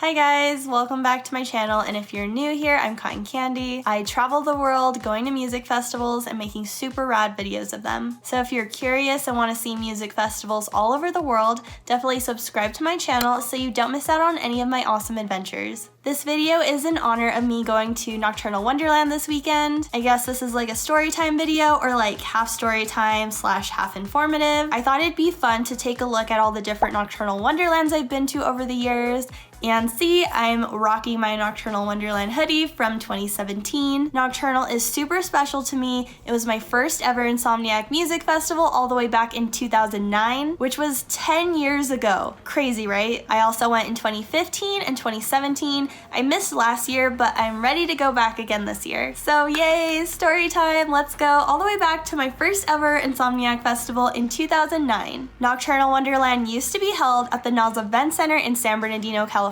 Hi guys, welcome back to my channel, and if you're new here, I'm Cotton Candy. I travel the world going to music festivals and making super rad videos of them. So if you're curious and want to see music festivals all over the world, definitely subscribe to my channel so you don't miss out on any of my awesome adventures. This video is in honor of me going to Nocturnal Wonderland this weekend. I guess this is like a story time video or like half story time / half informative. I thought it'd be fun to take a look at all the different Nocturnal Wonderlands I've been to over the years. And see, I'm rocking my Nocturnal Wonderland hoodie from 2017. Nocturnal is super special to me. It was my first ever Insomniac music festival all the way back in 2009, which was 10 years ago. Crazy, right? I also went in 2015 and 2017. I missed last year, but I'm ready to go back again this year. So yay, story time, let's go all the way back to my first ever Insomniac festival in 2009. Nocturnal Wonderland used to be held at the NOS Event Center in San Bernardino, California.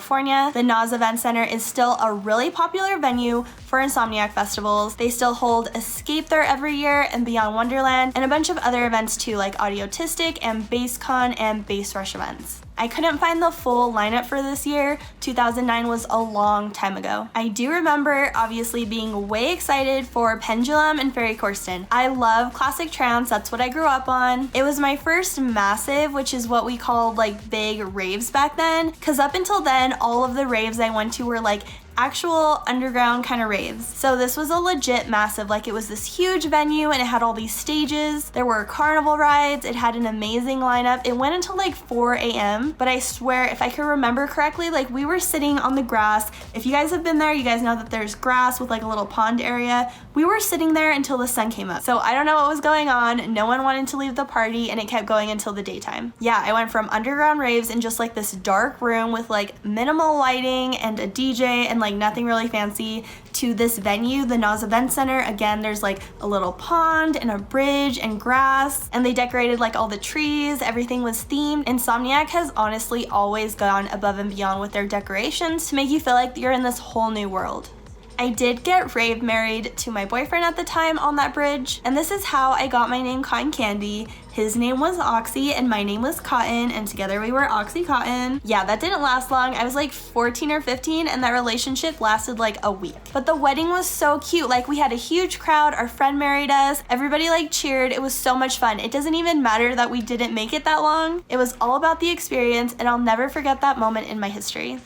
The NOS Event Center is still a really popular venue for Insomniac festivals. They still hold Escape there every year and Beyond Wonderland and a bunch of other events too, like Audiotistic and BassCon and Bass Rush events. I couldn't find the full lineup for this year. 2009 was a long time ago. I do remember obviously being way excited for Pendulum and Ferry Corsten. I love classic trance, that's what I grew up on. It was my first massive, which is what we called like big raves back then, because up until then, all of the raves I went to were like actual underground kind of raves. So this was a legit massive, like it was this huge venue and it had all these stages. There were carnival rides, it had an amazing lineup. It went until like 4 a.m. But I swear, if I can remember correctly, like we were sitting on the grass. If you guys have been there, you guys know that there's grass with like a little pond area. We were sitting there until the sun came up. So I don't know what was going on. No one wanted to leave the party and it kept going until the daytime. Yeah, I went from underground raves in just like this dark room with like minimal lighting and a DJ and like nothing really fancy to this venue, the NOS Event Center. Again, there's like a little pond and a bridge and grass, and they decorated like all the trees. Everything was themed. Insomniac has honestly always gone above and beyond with their decorations to make you feel like you're in this whole new world. I did get rave married to my boyfriend at the time on that bridge, and this is how I got my name Cotton Candy. His name was Oxy and my name was Cotton, and together we were Oxycontin. Yeah, that didn't last long. I was like 14 or 15 and that relationship lasted like a week. But the wedding was so cute. Like we had a huge crowd, our friend married us, everybody like cheered. It was so much fun. It doesn't even matter that we didn't make it that long. It was all about the experience, and I'll never forget that moment in my history.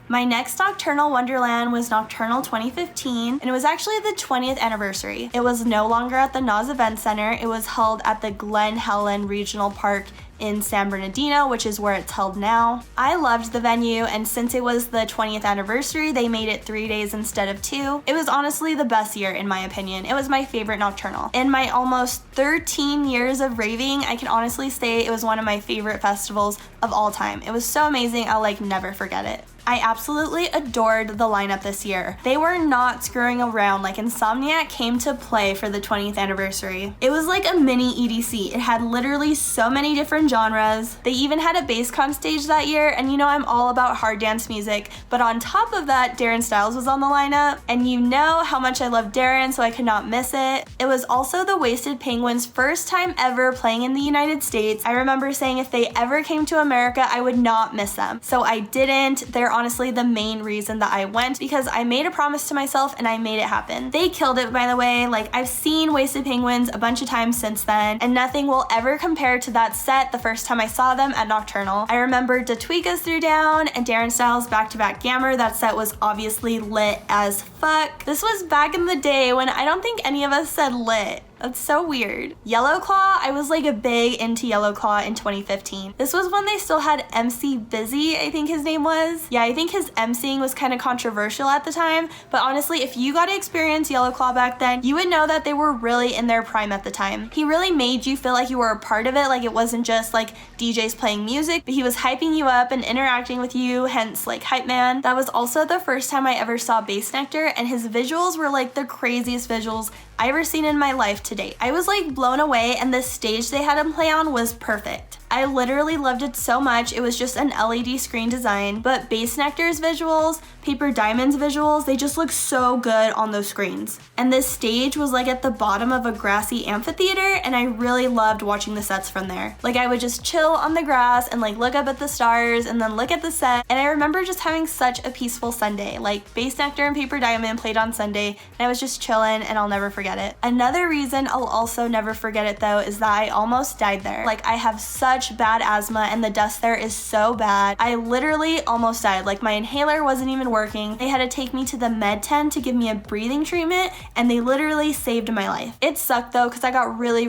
My next Nocturnal Wonderland was Nocturnal 2015, and it was actually the 20th anniversary. It was no longer at the NOS Event Center. It was held at the Glen Helen Regional Park in San Bernardino, which is where it's held now. I loved the venue, and since it was the 20th anniversary, they made it 3 days instead of 2. It was honestly the best year in my opinion. It was my favorite Nocturnal. In my almost 13 years of raving, I can honestly say it was one of my favorite festivals of all time. It was so amazing, I'll like never forget it. I absolutely adored the lineup this year. They were not screwing around. Like Insomniac came to play for the 20th anniversary. It was like a mini EDC. It had literally so many different genres. They even had a BassCon stage that year, and you know I'm all about hard dance music, but on top of that, Darren Styles was on the lineup, and you know how much I love Darren, so I could not miss it. It was also the Wasted Penguins' first time ever playing in the United States. I remember saying if they ever came to America, I would not miss them. So I didn't. They're honestly the main reason that I went, because I made a promise to myself and I made it happen. They killed it, by the way. Like I've seen Wasted Penguins a bunch of times since then, and nothing will ever compare to that set the first time I saw them at Nocturnal. I remember Datweekas threw down and Darren Styles back-to-back Gammer. That set was obviously lit as fuck. This was back in the day when I don't think any of us said lit. That's so weird. Yellow Claw, I was like a big into Yellow Claw in 2015. This was when they still had MC Busy, I think his name was. Yeah, I think his MCing was kind of controversial at the time, but honestly, if you got to experience Yellow Claw back then, you would know that they were really in their prime at the time. He really made you feel like you were a part of it, like it wasn't just like DJs playing music, but he was hyping you up and interacting with you, hence like Hype Man. That was also the first time I ever saw Bass Nectar, and his visuals were like the craziest visuals I ever seen in my life to date. I was like blown away, and the stage they had him play on was perfect. I literally loved it so much. It was just an LED screen design, but Base Nectar's visuals, Paper Diamond's visuals, they just look so good on those screens. And this stage was like at the bottom of a grassy amphitheater, and I really loved watching the sets from there. Like I would just chill on the grass and like look up at the stars and then look at the set, and I remember just having such a peaceful Sunday. Like Base Nectar and Paper Diamond played on Sunday, and I was just chilling, and I'll never forget it. Another reason I'll also never forget it though is that I almost died there. Like I have such bad asthma and the dust there is so bad. I literally almost died. Like my inhaler wasn't even working. They had to take me to the med tent to give me a breathing treatment, and they literally saved my life. It sucked though because I got really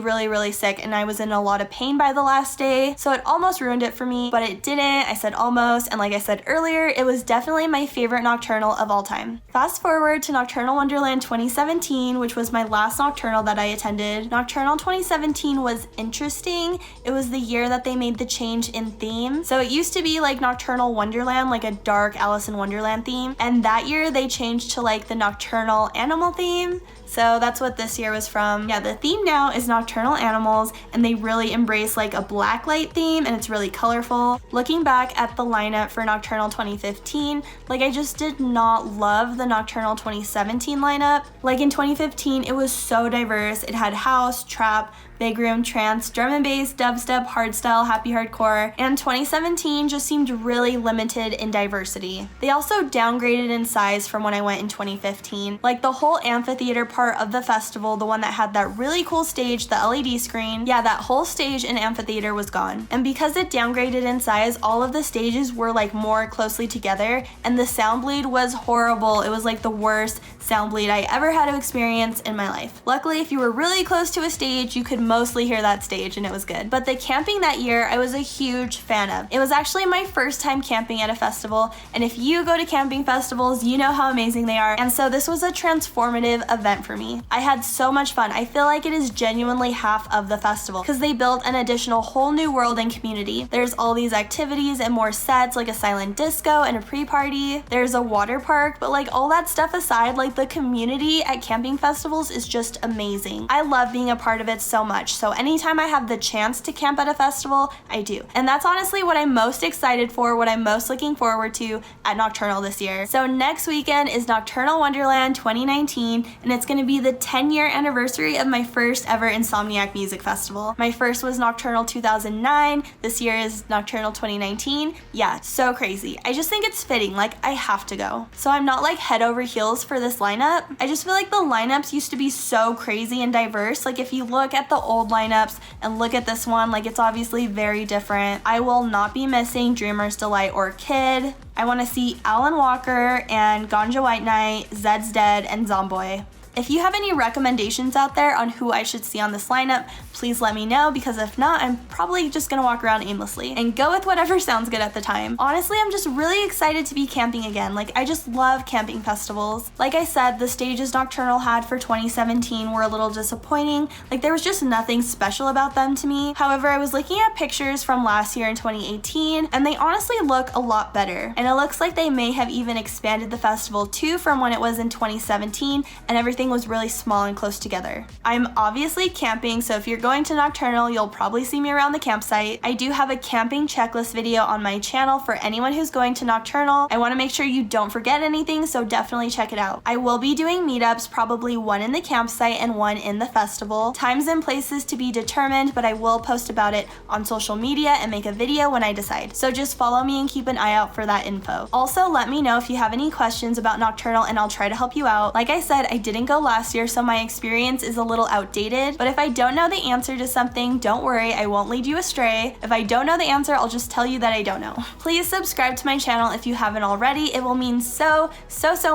sick and I was in a lot of pain by the last day, so it almost ruined it for me, but it didn't. I said almost, and like I said earlier, it was definitely my favorite nocturnal of all time. Fast forward to Nocturnal Wonderland 2017, which was my last nocturnal that I attended. Nocturnal 2017 was interesting. It was the year that they made the change in theme. So it used to be like Nocturnal Wonderland, like a dark Alice in Wonderland theme, and that year they changed to like the nocturnal animal theme. So that's what this year was from. Yeah, the theme now is nocturnal animals, and they really embrace like a black light theme, and it's really colorful. Looking back at the lineup for Nocturnal 2015, like I just did not love the Nocturnal 2017 lineup. Like in 2015, it was so diverse. It had house, trap, big room, trance, drum and bass, dubstep, hardstyle, happy hardcore, and 2017 just seemed really limited in diversity. They also downgraded in size from when I went in 2015. Like the whole amphitheater part of the festival, the one that had that really cool stage, the LED screen, yeah, that whole stage and amphitheater was gone. And because it downgraded in size, all of the stages were like more closely together, and the sound bleed was horrible. It was like the worst sound bleed I ever had to experience in my life. Luckily, if you were really close to a stage, you could mostly hear that stage and it was good. But the camping that year, I was a huge fan of. It was actually my first time camping at a festival, and if you go to camping festivals, you know how amazing they are, and so this was a transformative event for me. I had so much fun. I feel like it is genuinely half of the festival because they built an additional whole new world and community. There's all these activities and more sets like a silent disco and a pre-party. There's a water park, but like all that stuff aside, like the community at camping festivals is just amazing. I love being a part of it so much. So anytime I have the chance to camp at a festival, I do. And that's honestly what I'm most excited for, what I'm most looking forward to at Nocturnal this year. So next weekend is Nocturnal Wonderland 2019, and it's gonna be the 10-year anniversary of my first ever Insomniac Music Festival. My first was Nocturnal 2009, this year is Nocturnal 2019. Yeah, so crazy. I just think it's fitting, like I have to go. So I'm not like head over heels for this lineup. I just feel like the lineups used to be so crazy and diverse. Like if you look at the old lineups and look at this one, like it's obviously very different. I will not be missing Dreamer's Delight or Kid. I want to see Alan Walker and Ganja White Knight, Zed's Dead, and Zomboy. If you have any recommendations out there on who I should see on this lineup, please let me know, because if not, I'm probably just gonna walk around aimlessly and go with whatever sounds good at the time. Honestly, I'm just really excited to be camping again. Like, I just love camping festivals. Like I said, the stages Nocturnal had for 2017 were a little disappointing. Like, there was just nothing special about them to me. However, I was looking at pictures from last year in 2018, and they honestly look a lot better. And it looks like they may have even expanded the festival too from when it was in 2017, and everything was really small and close together. I'm obviously camping, so if you're going to Nocturnal, you'll probably see me around the campsite. I do have a camping checklist video on my channel for anyone who's going to Nocturnal. I want to make sure you don't forget anything, so definitely check it out. I will be doing meetups, probably one in the campsite and one in the festival. Times and places to be determined, but I will post about it on social media and make a video when I decide. So just follow me and keep an eye out for that info. Also, let me know if you have any questions about Nocturnal and I'll try to help you out. Like I said, I didn't go last year, so my experience is a little outdated, but if I don't know the answer to something, don't worry, I won't lead you astray. If I don't know the answer, I'll just tell you that I don't know. Please subscribe to my channel if you haven't already. It will mean so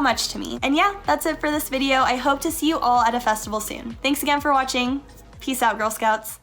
much to me. And yeah, that's it for this video. I hope to see you all at a festival soon. Thanks again for watching. Peace out, Girl Scouts.